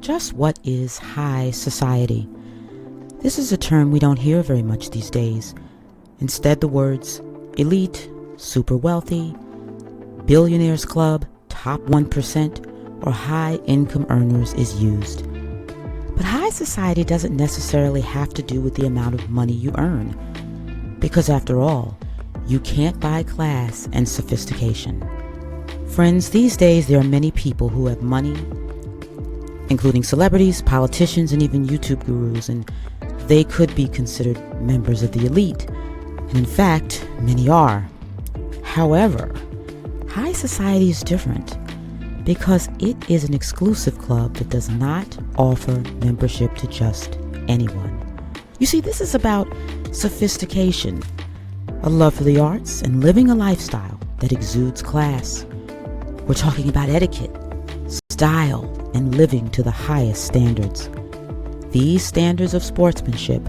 Just what is high society? This is a term we don't hear very much these days. Instead, the words elite, super wealthy, billionaires club, top 1%, or high income earners is used. But high society doesn't necessarily have to do with the amount of money you earn. Because after all, you can't buy class and sophistication. Friends, these days there are many people who have money, including celebrities, politicians, and even YouTube gurus, and they could be considered members of the elite. And in fact, many are. However, high society is different because it is an exclusive club that does not offer membership to just anyone. You see, this is about sophistication, a love for the arts, and living a lifestyle that exudes class. We're talking about etiquette, style, and living to the highest standards. These standards of sportsmanship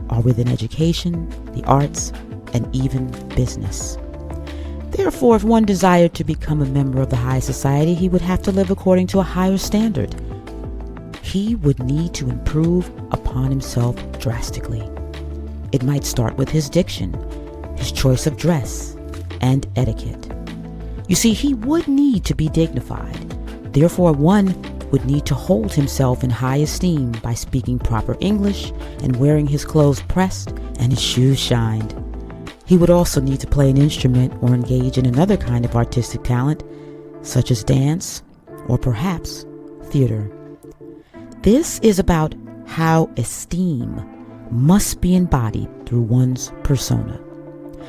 are within education, the arts, and even business. Therefore, if one desired to become a member of the high society, he would have to live according to a higher standard. He would need to improve upon himself drastically. It might start with his diction, his choice of dress, and etiquette. You see, he would need to be dignified. Therefore, one would need to hold himself in high esteem by speaking proper English and wearing his clothes pressed and his shoes shined. He would also need to play an instrument or engage in another kind of artistic talent, such as dance or perhaps theater. This is about how esteem must be embodied through one's persona.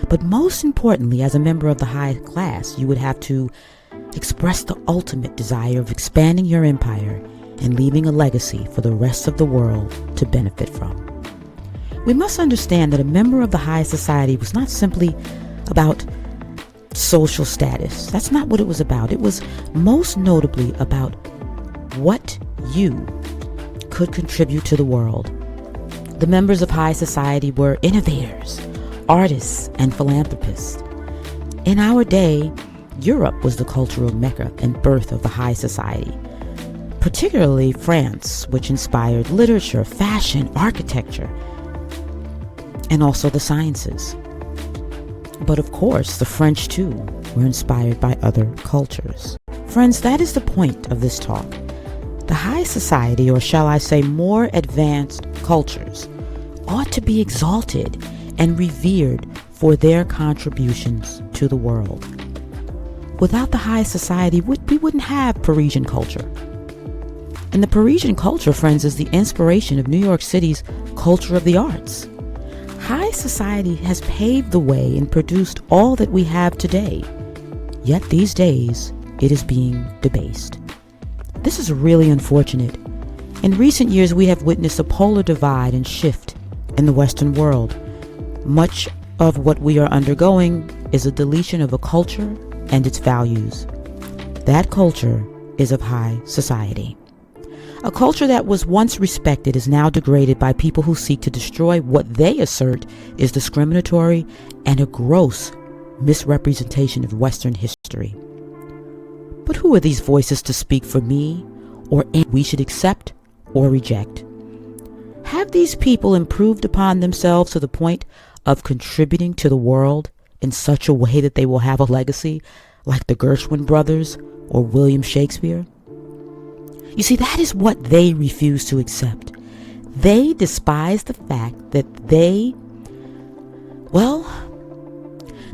But most importantly, as a member of the high class, you would have to express the ultimate desire of expanding your empire and leaving a legacy for the rest of the world to benefit from. We must understand that a member of the high society was not simply about social status. That's not what it was about. It was most notably about what you could contribute to the world. The members of high society were innovators, artists, and philanthropists. In our day, Europe was the cultural mecca and birth of the high society, particularly France, which inspired literature, fashion, architecture, and also the sciences. But of course, the French too were inspired by other cultures. Friends, that is the point of this talk. The high society, or shall I say more advanced cultures, ought to be exalted and revered for their contributions to the world. Without the high society, we wouldn't have Parisian culture. And the Parisian culture, friends, is the inspiration of New York City's culture of the arts. High society has paved the way and produced all that we have today. Yet these days, it is being debased. This is really unfortunate. In recent years, we have witnessed a polar divide and shift in the Western world. Much of what we are undergoing is a deletion of a culture and its values. That culture is of high society. A culture that was once respected is now degraded by people who seek to destroy what they assert is discriminatory and a gross misrepresentation of Western history. But who are these voices to speak for me or any we should accept or reject? Have these people improved upon themselves to the point of contributing to the world in such a way that they will have a legacy like the Gershwin brothers or William Shakespeare? You see, that is what they refuse to accept. They despise the fact that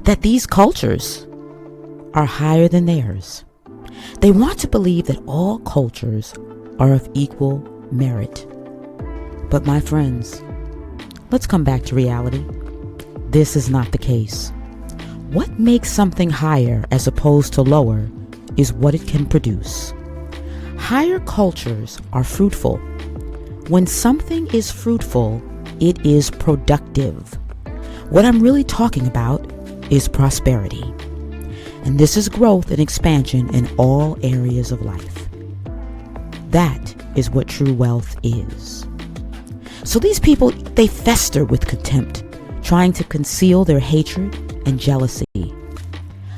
that these cultures are higher than theirs. They want to believe that all cultures are of equal merit. But my friends, let's come back to reality. This is not the case. What makes something higher as opposed to lower is what it can produce. Higher cultures are fruitful. When something is fruitful, it is productive. What I'm really talking about is prosperity. And this is growth and expansion in all areas of life. That is what true wealth is. So these people, they fester with contempt, trying to conceal their hatred and jealousy.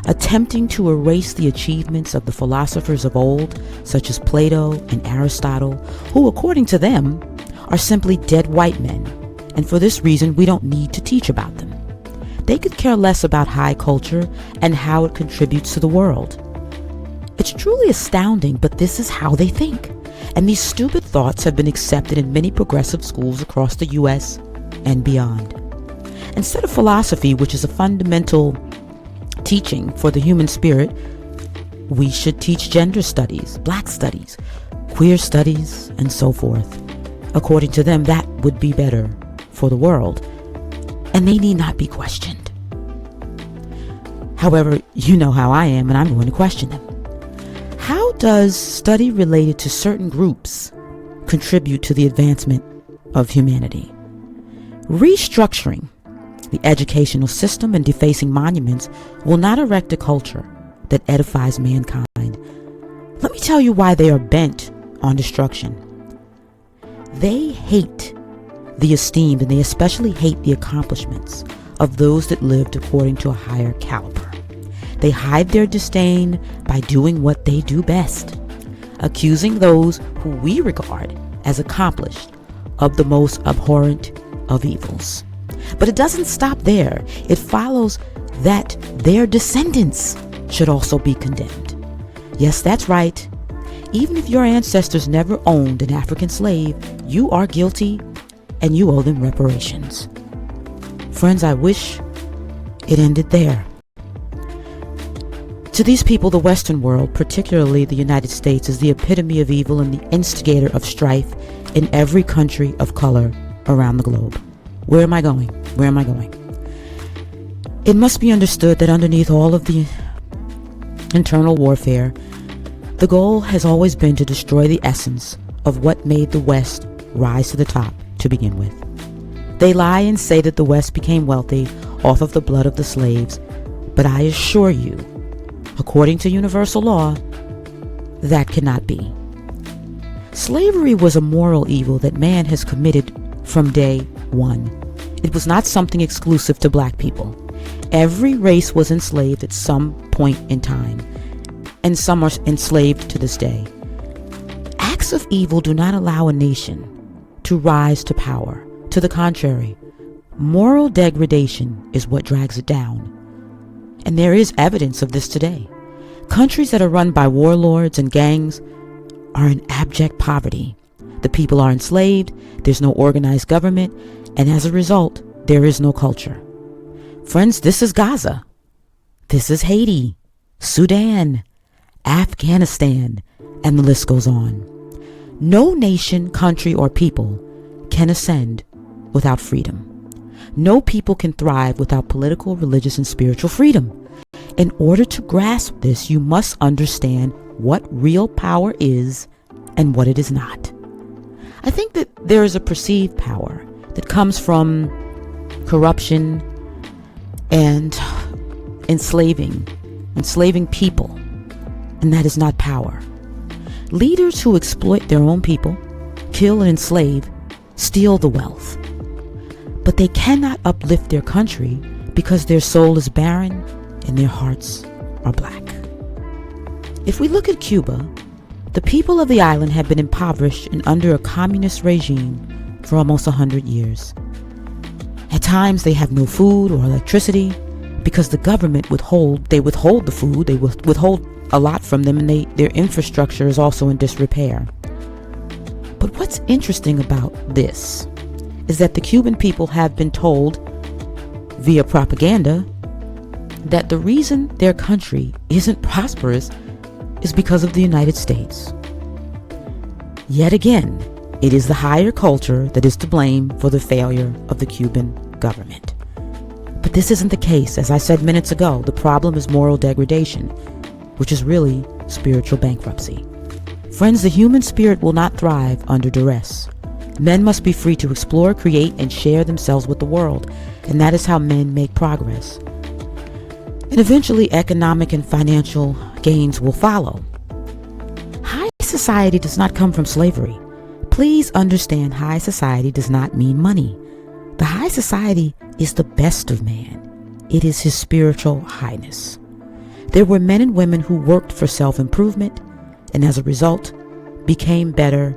attempting to erase the achievements of the philosophers of old, such as Plato and Aristotle, who, according to them, are simply dead white men, and for this reason we don't need to teach about them. They could care less about high culture and how it contributes to the world. It's truly astounding, but this is how they think. And these stupid thoughts have been accepted in many progressive schools across the U.S. and beyond. Instead of philosophy, which is a fundamental teaching for the human spirit, we should teach gender studies, black studies, queer studies, and so forth. According to them, that would be better for the world, and they need not be questioned. However, you know how I am, and I'm going to question them. How does study related to certain groups contribute to the advancement of humanity? Restructuring the educational system and defacing monuments will not erect a culture that edifies mankind. Let me tell you why they are bent on destruction. They hate the esteemed, and they especially hate the accomplishments of those that lived according to a higher caliber. They hide their disdain by doing what they do best, accusing those who we regard as accomplished of the most abhorrent of evils. But it doesn't stop there. It follows that their descendants should also be condemned. Yes, that's right. Even if your ancestors never owned an African slave, you are guilty and you owe them reparations. Friends, I wish it ended there. To these people, the Western world, particularly the United States, is the epitome of evil and the instigator of strife in every country of color around the globe. Where am I going? Where am I going? It must be understood that underneath all of the internal warfare, the goal has always been to destroy the essence of what made the West rise to the top to begin with. They lie and say that the West became wealthy off of the blood of the slaves, but I assure you, according to universal law, that cannot be. Slavery was a moral evil that man has committed from day one. It was not something exclusive to black people. Every race was enslaved at some point in time, and some are enslaved to this day. Acts of evil do not allow a nation to rise to power. To the contrary, moral degradation is what drags it down. And there is evidence of this today. Countries that are run by warlords and gangs are in abject poverty. The people are enslaved, there's no organized government, and as a result, there is no culture. Friends, this is Gaza. This is Haiti, Sudan, Afghanistan, and the list goes on. No nation, country, or people can ascend without freedom. No people can thrive without political, religious, and spiritual freedom. In order to grasp this, you must understand what real power is and what it is not. I think that there is a perceived power that comes from corruption and enslaving people, and that is not power. Leaders who exploit their own people, kill and enslave, steal the wealth. But they cannot uplift their country because their soul is barren and their hearts are black. If we look at Cuba, the people of the island have been impoverished and under a communist regime for almost 100 years. At times they have no food or electricity because the government withhold the food, they withhold a lot from them, and their infrastructure is also in disrepair. But what's interesting about this is that the Cuban people have been told via propaganda that the reason their country isn't prosperous is because of the United States. Yet again, it is the higher culture that is to blame for the failure of the Cuban government. But this isn't the case. As I said minutes ago, the problem is moral degradation, which is really spiritual bankruptcy. Friends, the human spirit will not thrive under duress. Men must be free to explore, create, and share themselves with the world, and that is how men make progress. And eventually, economic and financial gains will follow. High society does not come from slavery. Please understand, high society does not mean money. The high society is the best of man. It is his spiritual highness. There were men and women who worked for self-improvement and as a result became better,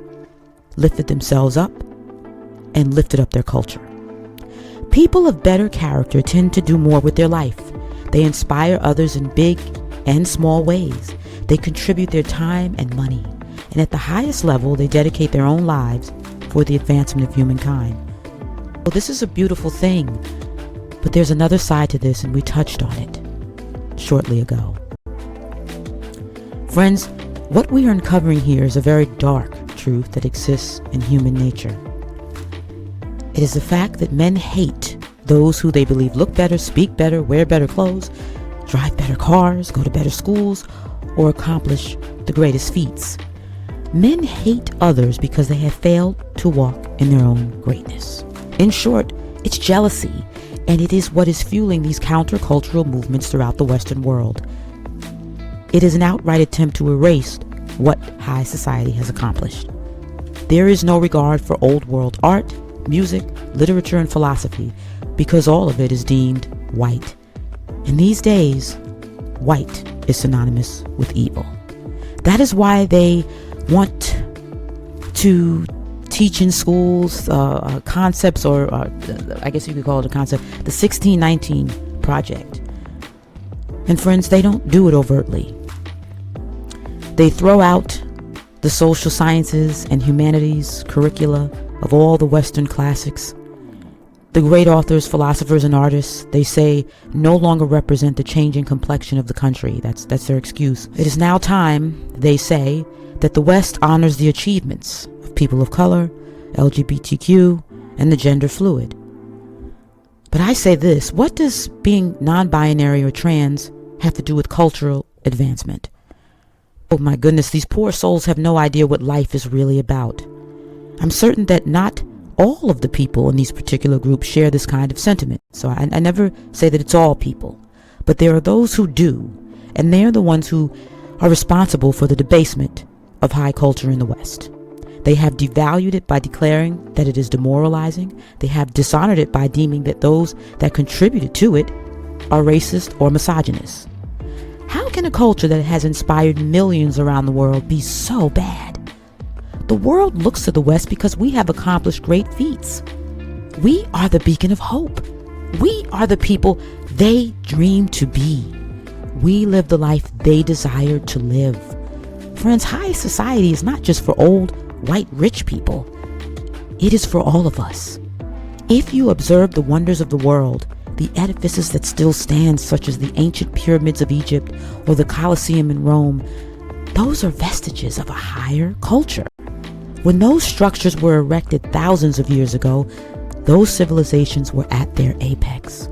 lifted themselves up, and lifted up their culture. People of better character tend to do more with their life. They inspire others in big and small ways. They contribute their time and money. And at the highest level, they dedicate their own lives for the advancement of humankind. Well, this is a beautiful thing, but there's another side to this, and we touched on it shortly ago. Friends, what we are uncovering here is a very dark truth that exists in human nature. It is the fact that men hate those who they believe look better, speak better, wear better clothes, drive better cars, go to better schools, or accomplish the greatest feats. Men hate others because they have failed to walk in their own greatness. In short, it's jealousy, and it is what is fueling these countercultural movements throughout the Western world. It is an outright attempt to erase what high society has accomplished. There is no regard for old world art, music, literature, and philosophy because all of it is deemed white. And these days, white is synonymous with evil. That is why they want to teach in schools concepts, or I guess you could call it a concept, the 1619 Project. And friends, they don't do it overtly. They throw out the social sciences and humanities curricula of all the Western classics. The great authors, philosophers, and artists, they say, no longer represent the changing complexion of the country. That's their excuse. It is now time, they say, that the West honors the achievements of people of color, LGBTQ, and the gender fluid. But I say this, what does being non-binary or trans have to do with cultural advancement? Oh my goodness, these poor souls have no idea what life is really about. I'm certain that not all of the people in these particular groups share this kind of sentiment. So I never say that it's all people, but there are those who do, and they're the ones who are responsible for the debasement of high culture in the West. They have devalued it by declaring that it is demoralizing. They have dishonored it by deeming that those that contributed to it are racist or misogynist. How can a culture that has inspired millions around the world be so bad? The world looks to the West because we have accomplished great feats. We are the beacon of hope. We are the people they dream to be. We live the life they desired to live. Friends, high society is not just for old, white, rich people. It is for all of us. If you observe the wonders of the world, the edifices that still stand, such as the ancient pyramids of Egypt or the Colosseum in Rome, those are vestiges of a higher culture. When those structures were erected thousands of years ago, those civilizations were at their apex.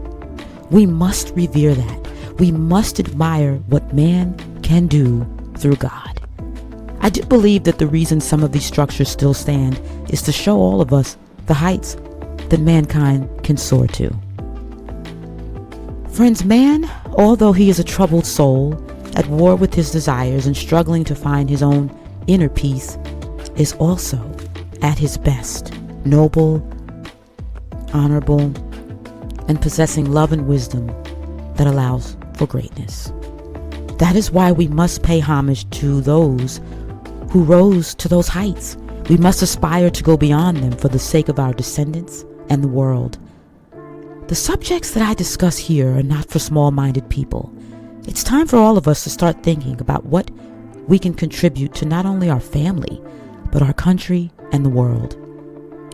We must revere that. We must admire what man can do through God. I do believe that the reason some of these structures still stand is to show all of us the heights that mankind can soar to. Friends, man, although he is a troubled soul, at war with his desires and struggling to find his own inner peace, is also at his best, noble, honorable, and possessing love and wisdom that allows for greatness. That is why we must pay homage to those who rose to those heights. We must aspire to go beyond them for the sake of our descendants and the world. The subjects that I discuss here are not for small-minded people. It's time for all of us to start thinking about what we can contribute to not only our family, but our country and the world.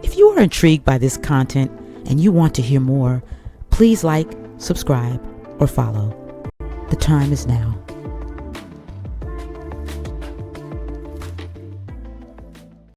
If you are intrigued by this content and you want to hear more, please like, subscribe, or follow. The time is now.